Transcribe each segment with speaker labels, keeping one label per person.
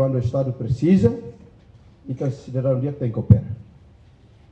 Speaker 1: quando o Estado precisa e que o cidadão dia tem que operar.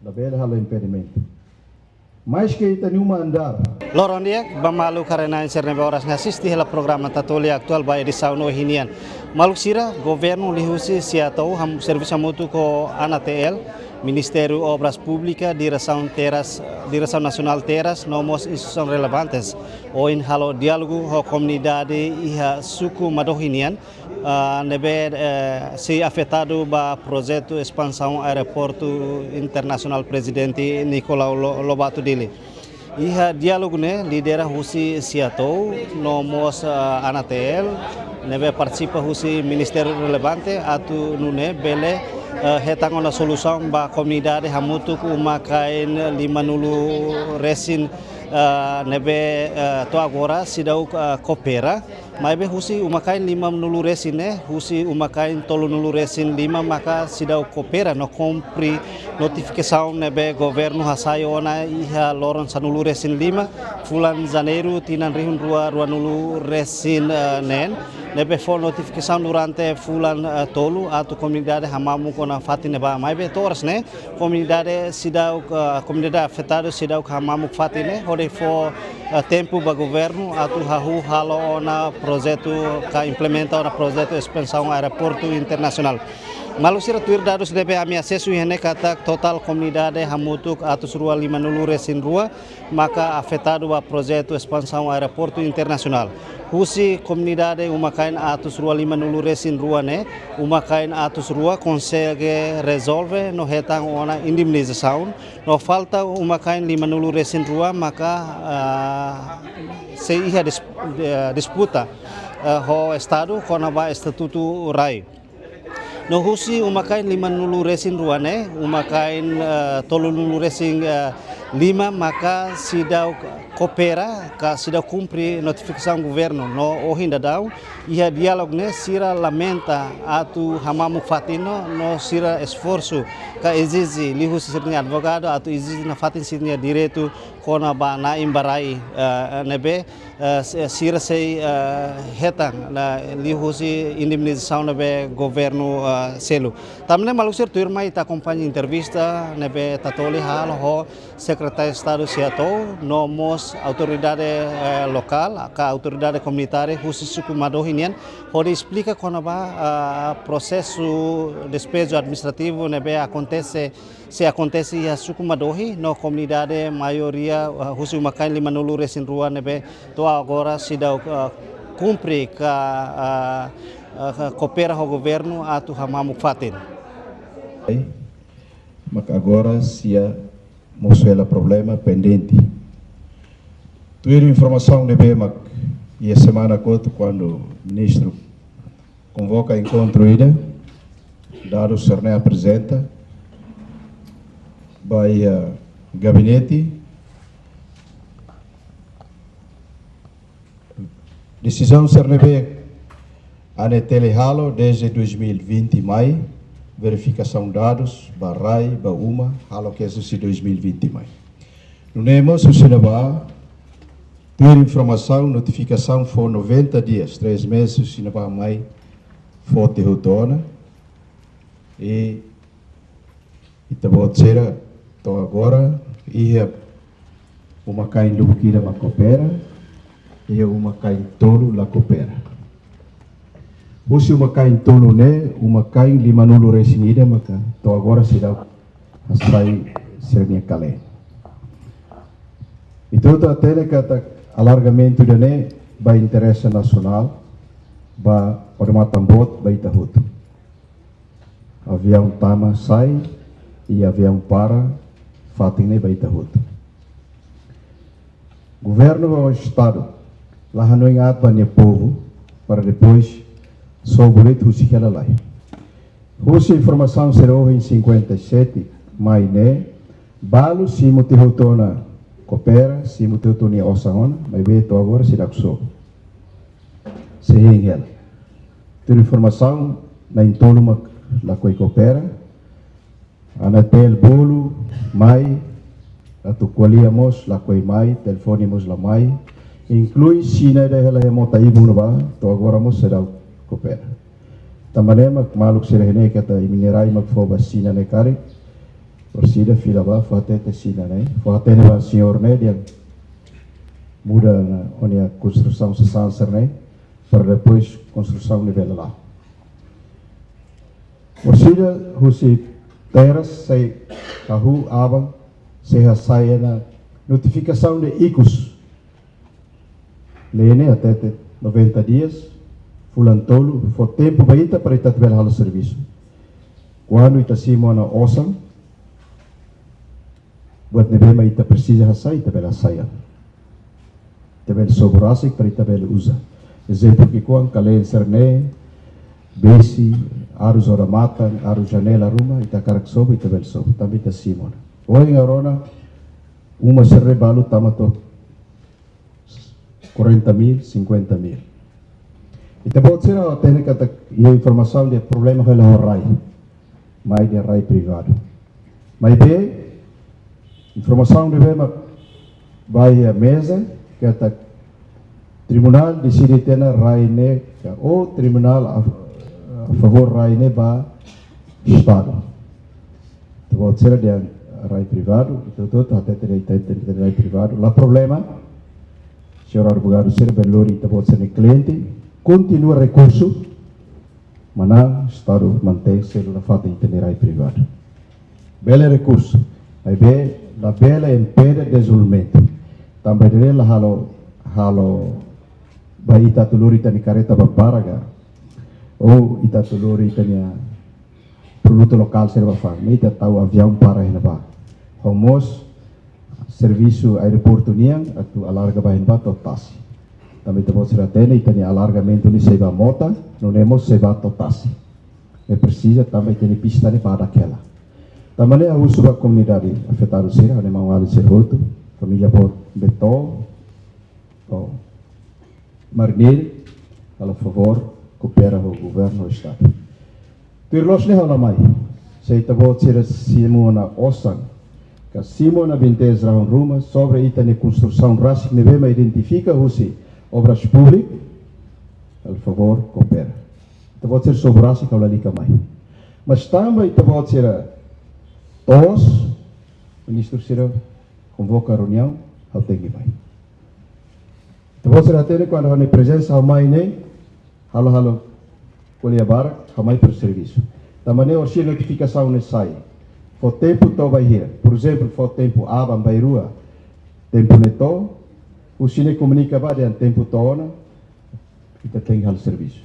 Speaker 1: Da bela há impedimento. Mais que itu nenhuma andar.
Speaker 2: Loron dia, bamalu karena inserne horas ngasisti hela programa tatoli aktual ba edição no hinian. Maluk sira governo lihusi siatau ham serviço mutu ko ANATL, Ministério Obras Públicas, Direção Nacional Terras, nomos instituições relevantes. O in halo diálogo ho comunidade iha suku madohinian nebe se afetado ba projeto expansão aeroporto internacional presidente Nicolau Lobato Dili. Iha diálogo ne lidera husi siatou nomos ANATL nebe participa husi Ministério relevante atu nune bele hetang ona solução ba comunidade hamutu ku makain 50 resin nebe to agora sidau kopera maibe husi umakain 50 resin ne husi umakain 30 resin 5 maka sidau kopera no compri notificação nebe governo hasayo ona iha loron sanulu resin 5 fulan janeiro tinan rihun rua nulu resin nen nebe for notificação durante fulan tolu atau comunidade hamamu kona fatine ba maibe toras ne comunidade sidau comunidade afetada sidau hamamu fatine hode for tempo ba governo atau hahu halo ona projeto ka implementa ona projeto expansão aeroporto internacional. Malusira tuir dados debe ami acesso ihene kata total comunidade hamutuk atus rua 50 resin rua maka afetado ba projeto expansão aeroporto internacional. Husi comunidade umakain atus rua 50 resin rua ne umakain atus rua consegue resolve no hetang ona indemnização no falta umakain 50 resin rua maka se iha disputa ho estado kona ba estatuto rai. No husi umakain 50 resin ruane, umakain 30 resin 5 maka sidau kopera ka sidau cumpri notificação governo no ohinda dau ia dialog ne sira lamenta atu hamamu fatino no sira esforço ka exige lihusi sirnya advogado atu exige na fatin sirnya direito kona ba na imbarai nebe sira sei hetang na lihusi indemnização nebe governo selo tamne malusir tuirmai ta acompanha entrevista nebe tatoli hal ho secretário de Estado siatou nomos autoridade local ka autoridade comunitária husi suku madohinian hode explica kona ba processo despejo administrativo nebe acontece a suku madohi no comunidade maioria husi umakain 50 resin rua nebe to agora sidau cumpre ka coopera ao governo atu hamamu fatin.
Speaker 1: Maka agora se mostrou problema pendente. Tuir informação de BEMAC e a semana quando o ministro convoca encontro ida, dado o Cerné apresenta, vai gabinete, decisão Cerné ANATL halo desde 2020 maio, verificação dados, barai, bauma, halo que é 2020 maio. No nemos o sinaba ter informação, notificação for 90 dias, 3 meses, o sinaba mai for terrotona e itabot será to agora ia uma cain lubukira ma coopera e uma cain tolo la coopera. Usi uma cain tolo ne, uma cain 50 resinida maka to agora será asai sernia calé. Então até kata alargamento de ne ba interesse nacional ba ormatambot ba itahuto. Avião tama sai e avião para fatine ba itahuto. Governo ao estado lá não ingat ba ne povo para depois só boleto husi kala lai. Husi informação será em 57 mai ne balu si motihotona coopera si motihotoni osangona mai beto agora se dakso. Sehingga ter informação na intoluma la coi coopera ANATL bolo mai atu qualiamos la coi mai telefonimos la mai inclui sina da ela remota ibu no ba to agora mo será coopera Tamane maluk sira hene kata iminerai magfoba sina ne kare. Orsida fila ba fatete sina ne. Fatene ba senhor ne dia muda na onia construção sesanser ne para depois construção nível lá. Orsida husi teras sei kahu abang seha saya na notificação de ICUS. Lene até 90 dias, fulan tolo, for tempo baita para ita tiver halo serviço. Quando ita simo na osam, buat nebema ita precisa hasai, ita bela saya. Ita bela soborasik para ita bela usa. Exemplo que quando kalen serne, besi, arus ora mata, arus janela ruma, ita karak sobo, ita bela sobo. Também ita simo na. Oi arona, uma serre balu tamato 40.000, 50.000. Ita pode ser a técnica e a informação de problema com o RAI, mais de RAI privado. Mas bem, informação de bem vai à mesa, que é o tribunal decide ter RAI ne, ou tribunal a favor RAI ne ba Estado. Ita pode ser de RAI privado, itu até ter RAI privado. Lá problema, senhor advogado ser belori ita pode ser cliente, continua recurso, mas o Estado mantém célula fata em RAI privado. Bela recurso, aí bem, la bela impede desenvolvimento. Também dele la halo ba ita tuluri tani careta babaraga, ou ita tuluri tani produto local serva fang, ita tahu avião para henaba. Homos serviço aeroporto niang atu alarga bahin ba totasi. Também temos ratene e tem alargamento ni seba mota, não temos seba totasi. É precisa também ter pista ni para aquela. Também a uso da comunidade afetada ser, a nemang ali ser outro, família por beton, ou marnir, a favor coopera o governo o estado. Tirlos ni hala mai, sei tabo ser simona osang. Que Simona Bintes Raon Ruma sobre ita ne construção rásica nevema identifica husi obras públicas, al favor coopera. Ita pode ser sobre rásica ou lalika mai. Mas também ita pode ser todos, o ministro será convoca a reunião, ao tengi mai. Ita pode ser até quando há presença ao mai nem, halo colher bara, ao mai para o serviço. Também a notificação ne sai. For tempo to vai here. Por exemplo, for tempo abam vai rua. Tempo neto, o cine comunica ba dengan tempo to na kita tem hal serviço.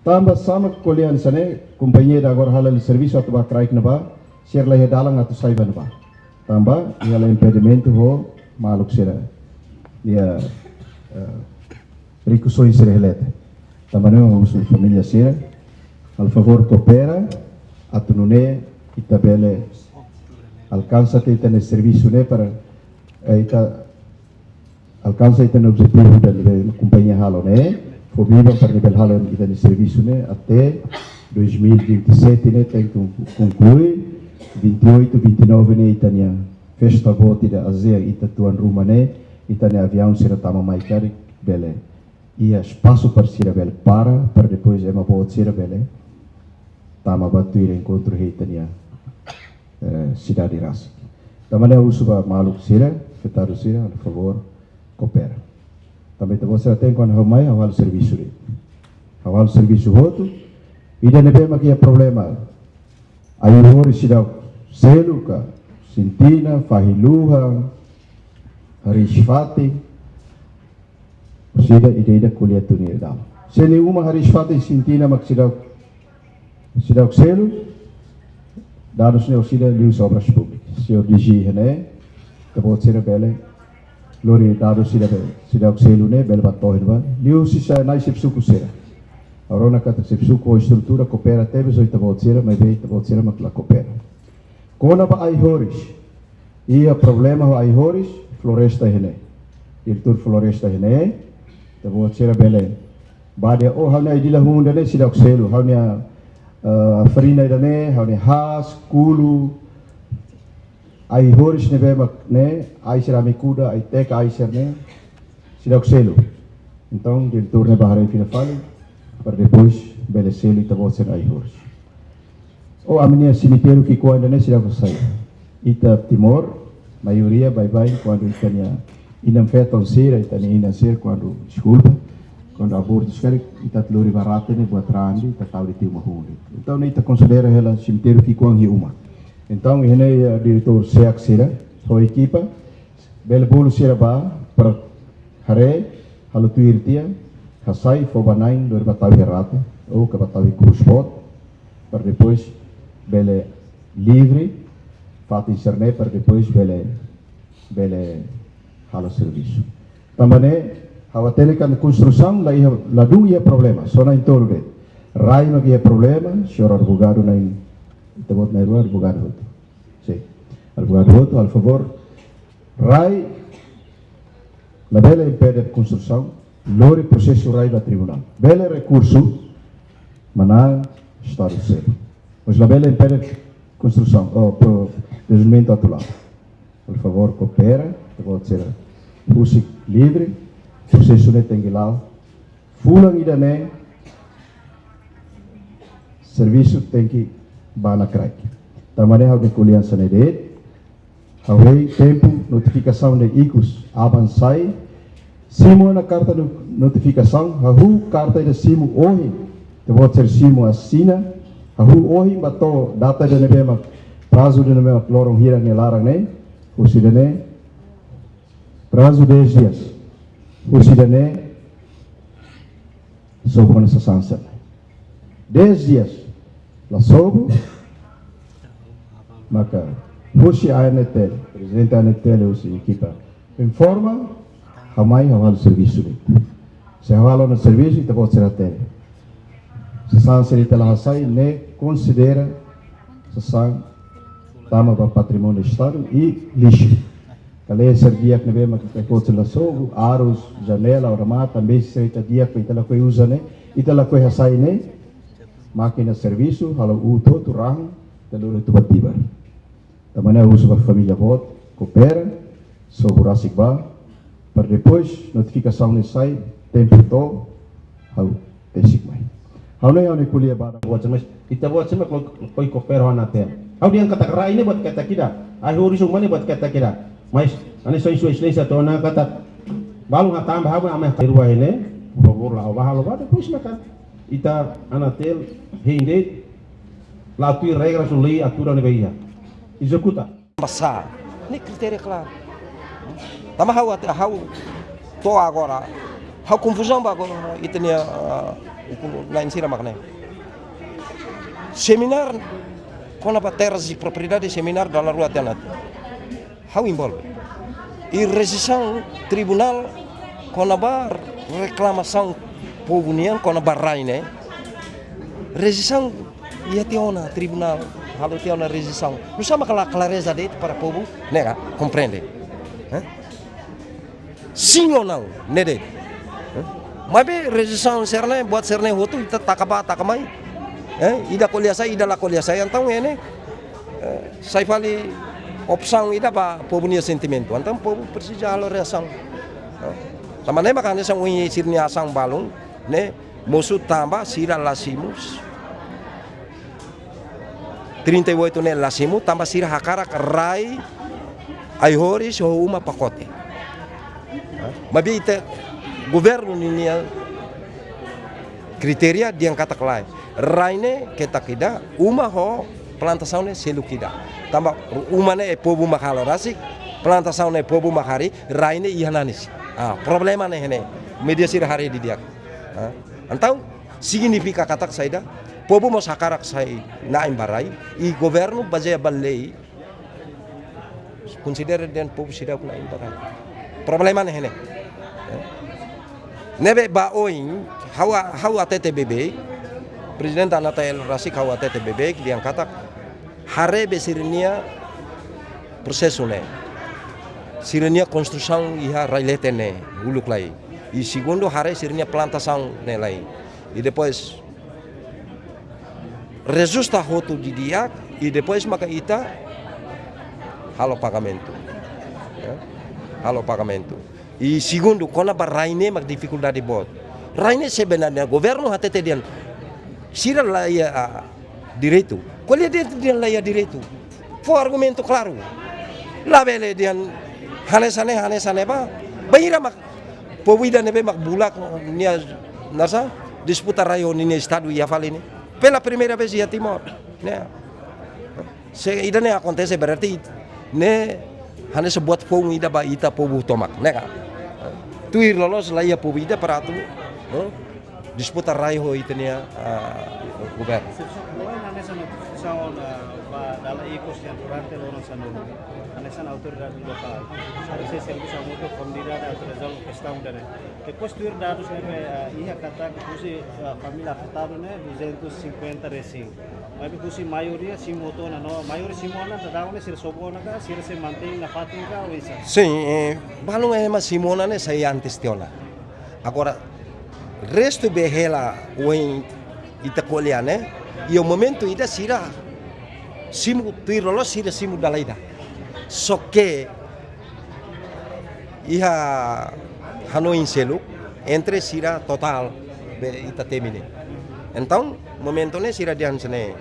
Speaker 1: Tambah sama kolian sane, companhia agora hal serviço atau ba kraik na ba, share lah dalang atau saiban ba. Tambah ia la impedimento ho maluk sira. Dia ricussões sira helete. Tambah não uso família sira. Al favor coopera atau nune ita bele alcança ita no serviço né para ita alcança ita no objetivo da companhia halo né fobiba para nível halo ita no serviço né até 2027 né tem que concluir 28, 29 né ita nia festa bote da azia ita tuan rumah né ita ne avião será tama mai cari bele ia espaço para sira bele para depois ema bote sira bele tama batu ir encontro ita nia cidade Rasik. Também eu uso para maluk sira, fetado sira, por favor, coopera. Também você tem quando ramai awal serviço de, awal serviço outro, e daí nebema que é problema. Aí o sira seluka, sintina, fahiluha, harishfati, sira ida kuliah tu ni dam. Seni uma harishfati sintina mak sira selu. Dados ne osida lius obras públicas. Se eu digi né, que pode ser bele, lori dados sida oxelu ne bele batohin ba. Lius isa nai sepsuku sera. Arona kata sepsuku estrutura coopera teve so ita pode ser, mas bem ita pode ser mas la coopera. Kona ba ai horis. Ia problema ho ai horis floresta hene. Irtur floresta hene, ita pode ser bele. Badia oh halnya idila hunda ne sida oxelu, halnya farina idane, hane has, kulu, ai horis ne bema ne, ai cerame kuda, ai teca, ai cerne, sida oxelo. Então, diretor ne bahare fina fale, para depois belecê-lo e também ser aihores. Ou a minha cemitério que com a Indonésia já sair. Ita Timor, maioria vai quando itania inam feton sira itania inam ser quando desculpa, quando aborto sekali ita teluri barata ni buat randi ita tahu di timur huli. Então ita considera ela cemitério que com a uma. Então ele diretor seak sira, foi equipa, bel bulu sira ba para hare halu tuirtia, hasai fobanain lori batawi herate ou que batawi cruspot, para depois bele livre fato internet para depois bele halo serviço. Também a telekan construção lá do ia problema, só na intolve. Rai não ia problema, senhor advogado na temos na rua advogado. Sim. Advogado al favor. Rai la bela impede a construção, lori processo rai da tribunal. Bela recurso, mana estado sério. Mas la bela impede a construção, pro desenvolvimento atual. Por favor, coopera, pode ser música livre, processo ne tem lá, fulang ida ne, serviço tem que bana crack. Tamane hau de kuliança ne de, hau tempo notificação de ICUS avançai, simo na carta de notificação, hau carta de simo hoje, pode ser simo assina, hau hoje bato data de nebema prazo de nebema lorong hirang ne larang ne, usidane prazo 10 dias. Usidane sobo nessa sanção. 10 dias. La sobo maka Husi ANTL, presidente ANTL usi equipa informa hamai hawal serviço dito. Se hawalo no serviço ita pode ser até. Se sanção ita lahasai ne considera se tama para patrimônio do Estado e lixo. Kalian servia que nebe mak pode ser laço, aros, janela, orama, também se ita dia que ita la coi usa ne, ita la coi hasai ne, máquina serviço, halo uto tu rang, telur tu batibar. Tamane uso para família vote, coopera, soburasik ba, para depois notificação ne sai, tempo to, hau tesik mai. Hau ne kuliah bara
Speaker 3: buat semes, kita buat semes koi coopera wana tem. Hau dia kata rai ini buat kata kita, ahu risung mana buat kata kita. Mas, ane soi satu na kata balu ngatam bahawa ame kirwa ini, babur lah bahalo ba, depois makan. Ita anatel hinde latui regra suli aturan beia. Executa.
Speaker 4: Passar. Nem critério claro. Tama hau to agora. Hau confusão agora itania lain sira makna. Seminar com a terras e propriedade seminar da rua Tenat. Hau envolve. E rescisão tribunal com a reclamação povo nian com a barrai né. Rescisão ia ter uma tribunal, halo ter uma rescisão. Não chama aquela clareza de para o povo, nega, compreende? Sim ou não, nede? Mas bem, rescisão serne, buat serne hotu, kita takamai, ida kuliah saya, então ini, saya fali opção ida para povo nia sentimento, então povo precisa halo reação. Tamane makanya sang unyi sirnya asang balung, ne, musuh tambah sira lasimus. 38 ne lasimu tambah sira hakarak rai aihori so uma pacote. Mabita governo ini kriteria diang kata kelai. Rai ne kita kida uma ho plantação ne selu kida. Tambah uma ne povo makalorasi plantação ne povo makari rai ne ihananis. Problema ne hene media sira hari di dia. Então significa kata saida povo mos hakarak sai na imbarai e governo baseia balei considera den povo sida na imbarai. Problema ne hene. Nebe ba oin hawa TTBB presidente Anatel Rasik hawa TTBB dia kata hare besirnia prosesso ne. Sirnia construção iha railete ne uluk lai. E segundo hare sirnia plantação ne lai. E depois rejusta hotu di dia e depois maka ita halo pagamento. Halo pagamento. E segundo, quando a barraine mak dificuldade bot. Raine sebenarnya governo hatete dian sira laia direito. Qual dia dian laia direito? Foi argumento claro. La bele dian hanesane ba? Bahira mak povida nebe mak bulak nia nasa disputa raio ni estado ia fala ini. Pela primeira vez ia Timor, né? Se idane acontece berarti ne hanya sebuat fong ida ba ita pobu tomak, né? Tuir lolos laia povida para tu. Disputa raio itania governo.
Speaker 2: Dalam ikos yang durante lorong sanun, anesan autoridade local, esse serviço a muito comunidade autorizado questão da né. Depois tuir dados né, ia kata que família afetada né 250 recém. Mas que maioria se motor na no, maioria se mona da dá se sobona ka, se mantém na fatinga ou isso.
Speaker 4: Sim, balão é mas Simona né sai antes teona. Agora resto behela o em Itacolia né, e o momento ida sira simu pirolo sira simu dalaida. Só que ia Hanoi selu entre sira total be ita termine. Então, momento ne sira dian sene.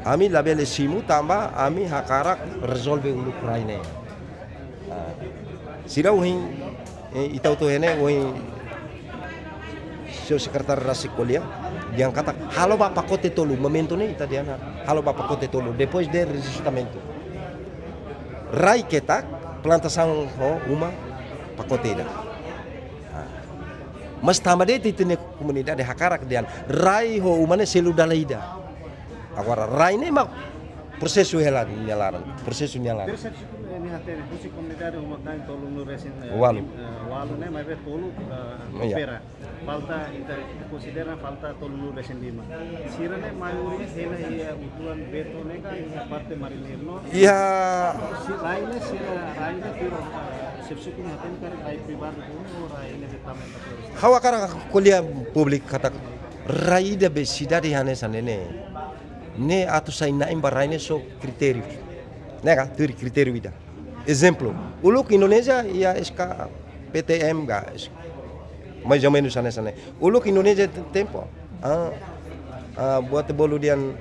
Speaker 4: Ami label simu tambah ami hakarak resolve ulu praine. Sira uhin ita uto hene uhin seu secretário da Sicolia dia kata halo bapak kote tolu momento ne ita diana halo bapak kote tolu depois de registramento rai ketak plantação uma pacote da mas tambah de titine comunidade hakarak dian rai ho uma ne selu dalaida agora rai ne mak prosesu hela nyalaran prosesu nyalaran
Speaker 2: Busi comunidade uma kan tolu no recém
Speaker 4: walu
Speaker 2: né mas é tolu opera falta kita considera falta tolu no recém lima sira né maioria hela ia utuan beto né kan parte marinirno
Speaker 4: ya
Speaker 2: lainnya sira piro subsukun hatem kan rai pribadi pun raine betamen
Speaker 4: hawa kara kuliah publik kata raida be cidade hanesan ne atu sai naim baraine so critério nega tur critério ida exemplo uluk Indonesia ya SK PTM guys mais ou menos sana uluk Indonesia tempo buat boludian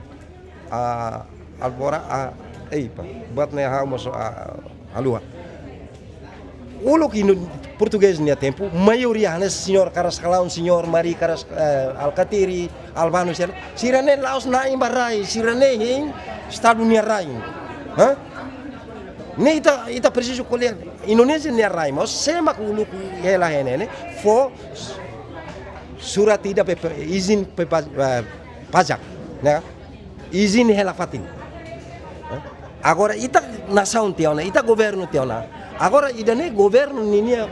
Speaker 4: albora buat ne ha moso alua uluk português nia tempo maioria hanes senhor caras calaun senhor mari caras alcatiri albano sirane laos naim barai sirane hin estado nia rai ne ita preciso colher Indonesia ne rai mas semak uluk hela hene fo surat tidak izin pajak né izin hela fatin agora ita nação tiona ita governo tiona agora idane governo ninia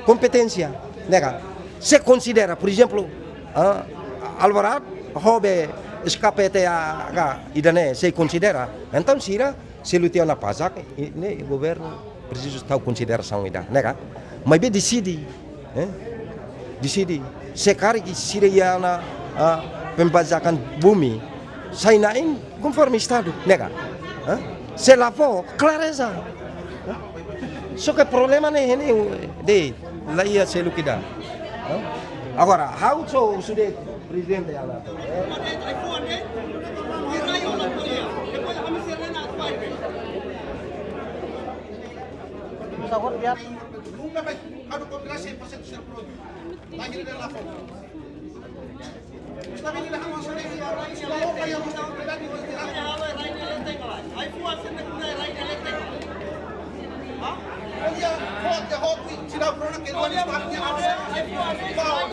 Speaker 4: competência né se considera por exemplo Alvarado hobe SKPT idane se considera então sira se lu tiona pajak ne governo preciso tahu consideração ida né mas be decide sekarang sira yana pembajakan bumi sai naing conforme estado né se lavou clareza só que problema ne ini de laia se lu kida agora how so sudah presidente ala
Speaker 2: Sahur lihat.
Speaker 5: Nunca vai adu kongresi pasal tu produk. Lagi di dalam phone. Tapi ni dah masuk lagi orang ini lalu kaya mesti tidak di dalam. Ai puas nak kena lain elektrik. Ha? Dia hot we tidak pernah ke luar ni. Ai puas.